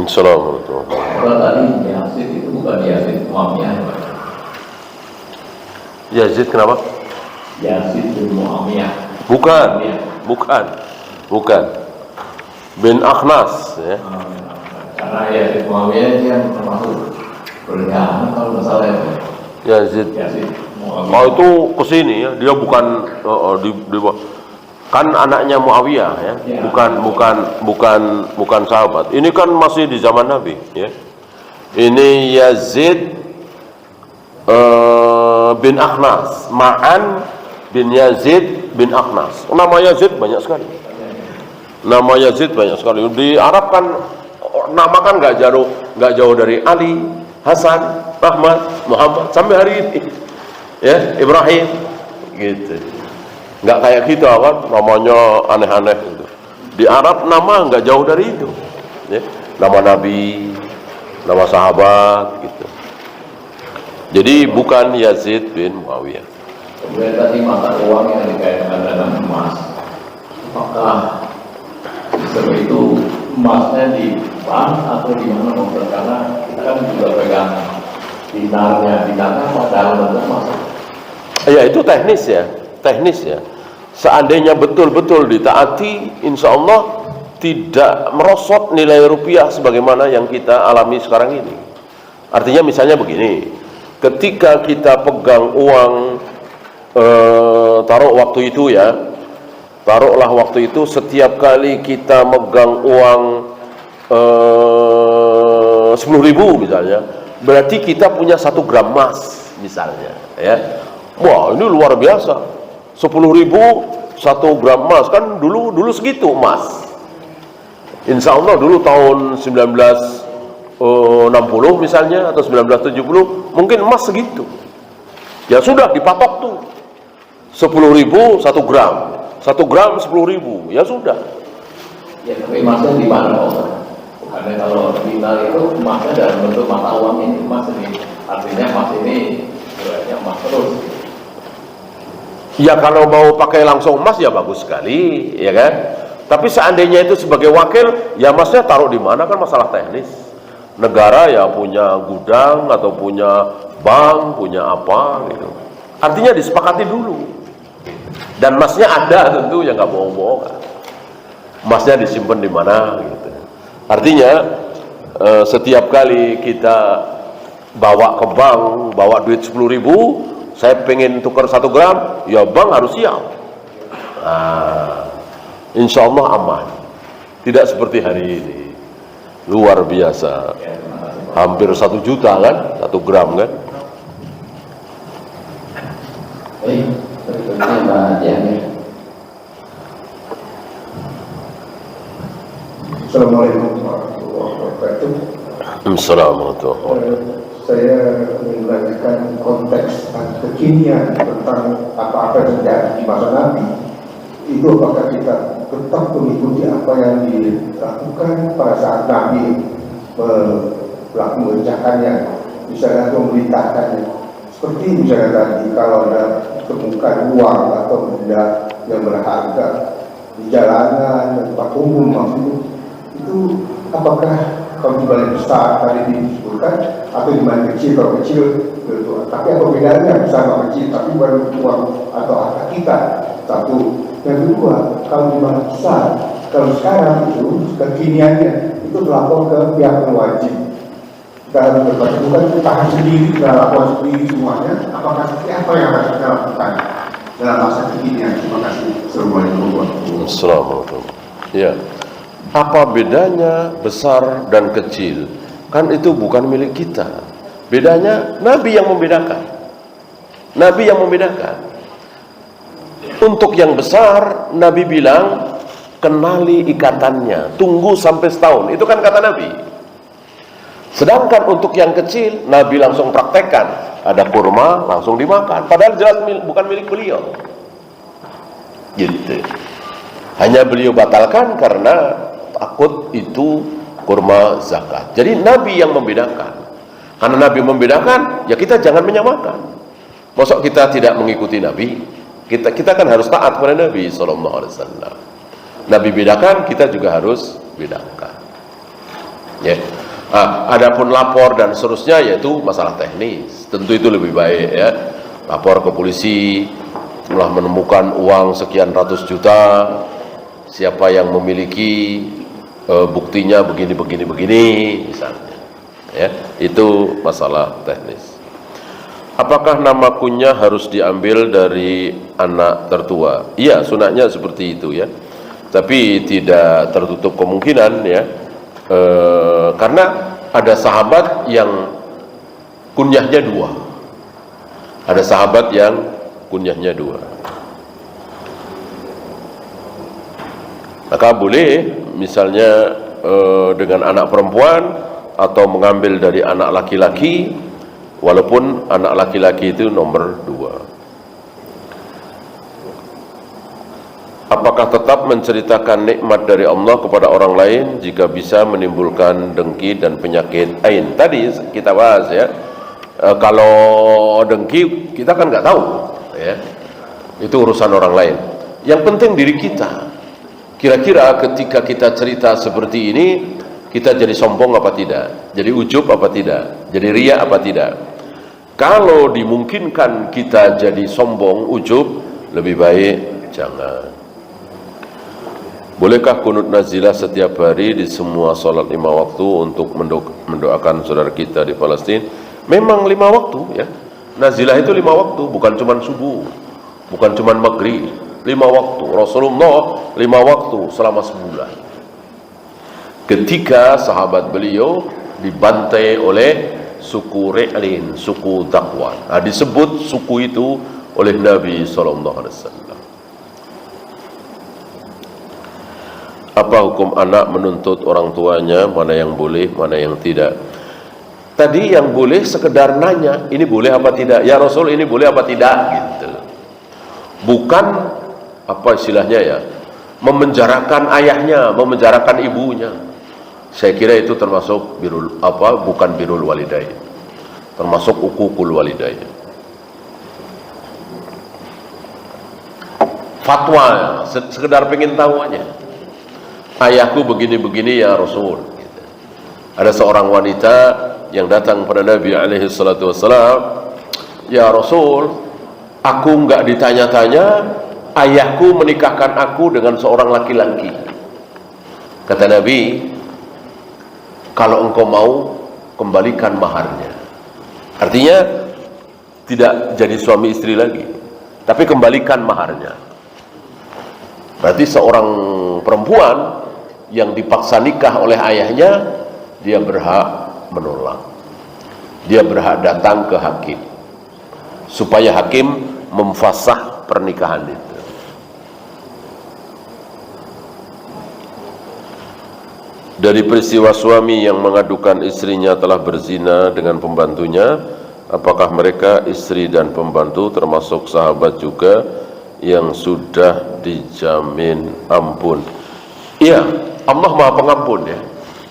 Assalamualaikum. Kalau tadi Yazid itu bukan Yazid Muawiyah. Yazid kenapa? Yazid bin Muawiyah. Bukan. Bin Akhnas, ya. Karena Yazid Muawiyah dia termasuk berkhianat kalau nggak salah ya. Yazid Muawiyah. Oh itu kesini ya, dia bukan kan anaknya Muawiyah ya, Ya. bukan sahabat. Ini kan masih di zaman Nabi ya. Ini Yazid bin Akhnas, Ma'an bin Yazid bin Akhnas. Nama Yazid banyak sekali. Di Arab kan nama kan nggak jauh dari Ali, Hasan, Ahmad, Muhammad sampai hari ini. Ya, Ibrahim gitu. Nggak kayak kita kan namanya aneh-aneh gitu. Di Arab nama nggak jauh dari itu. Ya, nama Nabi, nama sahabat gitu. Jadi bukan Yazid bin Muawiyah. Kemudian tadi mata uang yang dikaitkan dengan emas. Apakah seperti itu emasnya di bank atau di mana? Karena kita kan juga pegang dinarnya apa dalam bentuk emas. Ya itu teknis ya. Seandainya betul-betul ditaati, insya Allah tidak merosot nilai rupiah sebagaimana yang kita alami sekarang ini. Artinya misalnya begini, ketika kita pegang uang, taruhlah waktu itu setiap kali kita megang uang 10.000 misalnya, berarti kita punya 1 gram emas misalnya ya. Wah ini luar biasa, 10.000 1 gram emas, kan dulu segitu emas. Insya Allah dulu tahun 1960 misalnya atau 1970 mungkin emas segitu. Ya sudah dipatok tuh 10.000 1 gram, 1 gram 10.000, ya sudah. Ya tapi emasnya di mana Pak? Karena kalau dinar itu emasnya dalam bentuk mata uang ini emas ini, artinya emas ini sebenarnya emas terus. Ya kalau mau pakai langsung emas ya bagus sekali, ya kan? Tapi seandainya itu sebagai wakil, ya emasnya taruh di mana kan masalah teknis. Negara ya punya gudang atau punya bank, punya apa gitu. Artinya disepakati dulu. Dan emasnya ada tentu ya nggak bohong-bohong. Emasnya disimpan di mana gitu. Artinya setiap kali kita bawa ke bank, bawa duit 10.000, saya pengen tukar 1 gram, ya bank harus siap. Insya Allah aman. Tidak seperti hari ini. Luar biasa. Hampir 1 juta kan, 1 gram kan. Baik, berikutnya Pak Jamil. Assalamualaikum warahmatullahi wabarakatuh. Assalamualaikum. Saya ingin menanyakan konteks kekinian tentang apa-apa yang terjadi di masa Nabi. Itu apakah kita tetap mengikuti apa yang dilakukan pada saat Nabi mengerjakannya, misalnya memerintahkannya. Seperti misalnya tadi kalau ada temukan uang atau benda yang berharga di jalanan, tempat umum maksudnya, itu apakah kalau di balik besar tadi disebutkan atau di balik kecil, kalau kecil itu, tapi apa bedanya besar atau kecil, tapi bukan uang atau harta kita. Satu. Yang kedua, kalau di balik besar, kalau sekarang itu kekiniannya itu melapor ke pihak yang wajib. Kita harus berbaca, bukan tahan sendiri, kita lapor sendiri semuanya. Apakah seperti apa yang harus kita lakukan dalam masa kekinian? Terima kasih. Assalamualaikum. Ya. Apa bedanya besar dan kecil? Kan itu bukan milik kita. Bedanya Nabi yang membedakan. Untuk yang besar, Nabi bilang kenali ikatannya, tunggu sampai setahun. Itu kan kata Nabi. Sedangkan untuk yang kecil, Nabi langsung praktekkan. Ada kurma, langsung dimakan. Padahal jelas bukan milik beliau. Gitu. Hanya beliau batalkan karena takut itu kurma zakat. Jadi Nabi yang membedakan. Karena Nabi membedakan, ya kita jangan menyamakan. Maksud kita tidak mengikuti Nabi, kita kan harus taat kepada Nabi SAW. Nabi bedakan, kita juga harus bedakan. Ya. Adapun lapor dan seterusnya yaitu masalah teknis. Tentu itu lebih baik ya. Lapor ke polisi, telah menemukan uang sekian ratus juta, siapa yang memiliki, buktinya begini misalnya. Ya, itu masalah teknis. Apakah nama kunyah harus diambil dari anak tertua? Iya, sunahnya seperti itu ya. Tapi tidak tertutup kemungkinan ya. Karena ada sahabat yang kunyahnya 2. Ada sahabat yang kunyahnya 2. Maka boleh misalnya dengan anak perempuan atau mengambil dari anak laki-laki, walaupun anak laki-laki itu nomor 2. Apakah tetap menceritakan nikmat dari Allah kepada orang lain jika bisa menimbulkan dengki dan penyakit ain? Tadi kita bahas ya. Kalau dengki kita kan nggak tahu ya. Itu urusan orang lain. Yang penting diri kita. Kira-kira ketika kita cerita seperti ini, kita jadi sombong apa tidak? Jadi ujub apa tidak? Jadi riya apa tidak? Kalau dimungkinkan kita jadi sombong, ujub, lebih baik jangan. Bolehkah kunut nazilah setiap hari di semua sholat 5 waktu untuk mendoakan saudara kita di Palestina? Memang 5 waktu ya. Nazilah itu 5 waktu, bukan cuma subuh, bukan cuma maghrib. 5 waktu. Rasulullah 5 waktu selama sebulan. Ketika sahabat beliau dibantai oleh suku Ri'lin, suku Zakwan. Disebut suku itu oleh Nabi SAW. Apa hukum anak menuntut orang tuanya, mana yang boleh, mana yang tidak? Tadi yang boleh sekedar nanya, ini boleh apa tidak? Ya Rasul, ini boleh apa tidak? Gitu. Bukan apa istilahnya ya, memenjarakan ayahnya, memenjarakan ibunya. Saya kira itu termasuk bukan birrul walidain, termasuk uququl walidain. Fatwa, sekedar pengen tahu aja. Ayahku begini-begini ya Rasul. Gitu. Ada seorang wanita yang datang pada Nabi alaihi salatu wassalam, ya Rasul, aku enggak ditanya-tanya, ayahku menikahkan aku dengan seorang laki-laki. Kata Nabi, kalau engkau mau, kembalikan maharnya. Artinya tidak jadi suami istri lagi, tapi kembalikan maharnya. Berarti seorang perempuan yang dipaksa nikah oleh ayahnya, dia berhak menolak. Dia berhak datang ke hakim supaya hakim memfasah pernikahan itu. Dari peristiwa suami yang mengadukan istrinya telah berzina dengan pembantunya, apakah mereka istri dan pembantu termasuk sahabat juga yang sudah dijamin ampun? Iya, Allah Maha Pengampun ya.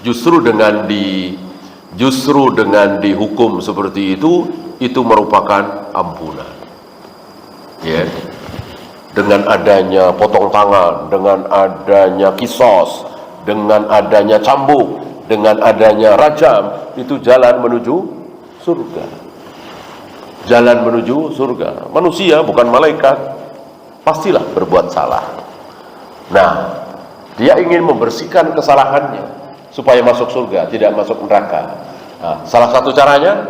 Justru dengan dihukum seperti itu merupakan ampunan. Ya. Dengan adanya potong tangan, dengan adanya kisos, dengan adanya cambuk, dengan adanya rajam, itu jalan menuju surga. Jalan menuju surga. Manusia bukan malaikat, pastilah berbuat salah. Nah, dia ingin membersihkan kesalahannya supaya masuk surga, tidak masuk neraka. Nah, salah satu caranya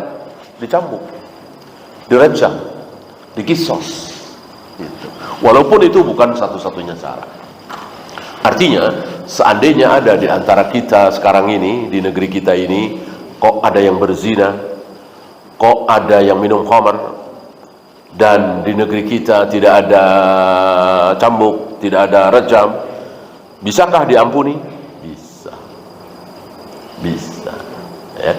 dicambuk, dirajam, dikisos. Gitu. Walaupun itu bukan satu-satunya cara. Artinya, seandainya ada di antara kita sekarang ini, di negeri kita ini, kok ada yang berzina, kok ada yang minum khamar, dan di negeri kita tidak ada cambuk, tidak ada rajam, bisakah diampuni? Bisa. Bisa. Ya.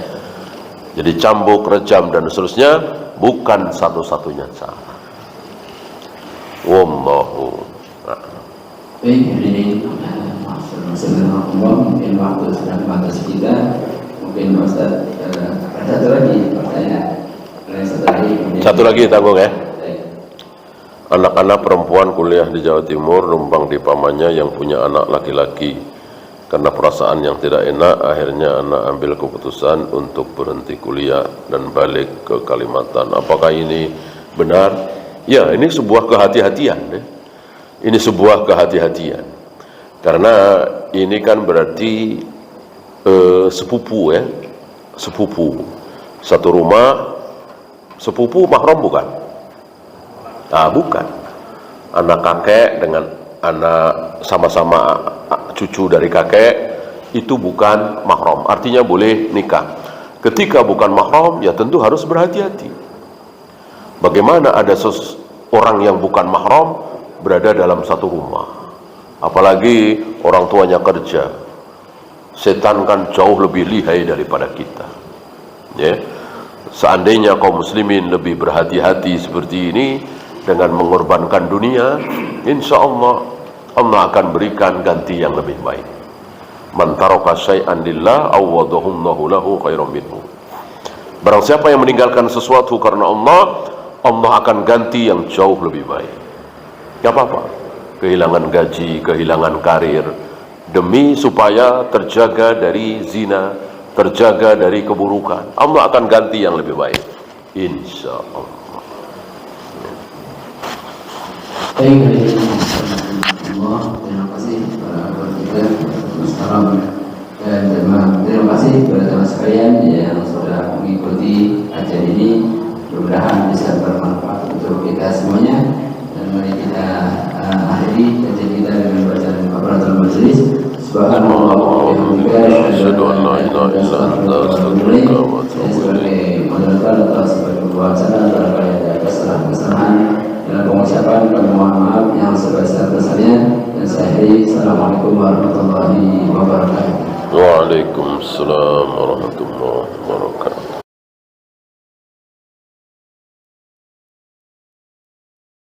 Jadi cambuk, rajam, dan seterusnya bukan satu-satunya cara. Wallahu a'lam. Baik, hari ini sebenarnya mungkin waktu sedang batas kita, mungkin Ustaz ada satu lagi pertanyaan. Satu lagi tanggung ya. Anak-anak perempuan kuliah di Jawa Timur numpang di pamannya yang punya anak laki-laki. Karena perasaan yang tidak enak, akhirnya anak ambil keputusan untuk berhenti kuliah dan balik ke Kalimantan. Apakah ini benar? Ya, ini sebuah kehati-hatian. Ini sebuah kehati-hatian. Karena ini kan berarti sepupu ya, sepupu. Satu rumah, sepupu mahram bukan? Ah, bukan. Anak kakek dengan anak sama-sama cucu dari kakek itu bukan mahram, artinya boleh nikah. Ketika bukan mahram, ya tentu harus berhati-hati. Bagaimana ada orang yang bukan mahram berada dalam satu rumah, apalagi orang tuanya kerja. Setan kan jauh lebih lihai daripada kita, ya. Seandainya kaum muslimin lebih berhati-hati seperti ini dengan mengorbankan dunia, insya Allah Allah akan berikan ganti yang lebih baik. Man taraka syai'an lillah awwadahullahu lahu khairan minhu. Barang siapa yang meninggalkan sesuatu karena Allah, Allah akan ganti yang jauh lebih baik. Gak apa-apa, kehilangan gaji, kehilangan karir, demi supaya terjaga dari zina, terjaga dari keburukan, Allah akan ganti yang lebih baik, insya Allah. Terima kasih kepada kita Salam dan terima kasih kepada teman sekalian yang sudah mengikuti acara ini. Mudah-mudahan bisa bermanfaat untuk kita semuanya, dan mari kita akhiri kajian kita dengan bacaan kafaratul majelis. Subhanallah wa bihamdihi asyhadu an la ilaha illa anta astaghfiruka wa atubu ilaik. Sebagai moderator atau sebagai pembaca barangkali ada kesalahan dalam pengucapan, kami mohon maaf yang sebesar-besarnya, dan saya akhiri. Assalamualaikum warahmatullahi wabarakatuh. Waalaikumsalam warahmatullahi wabarakatuh.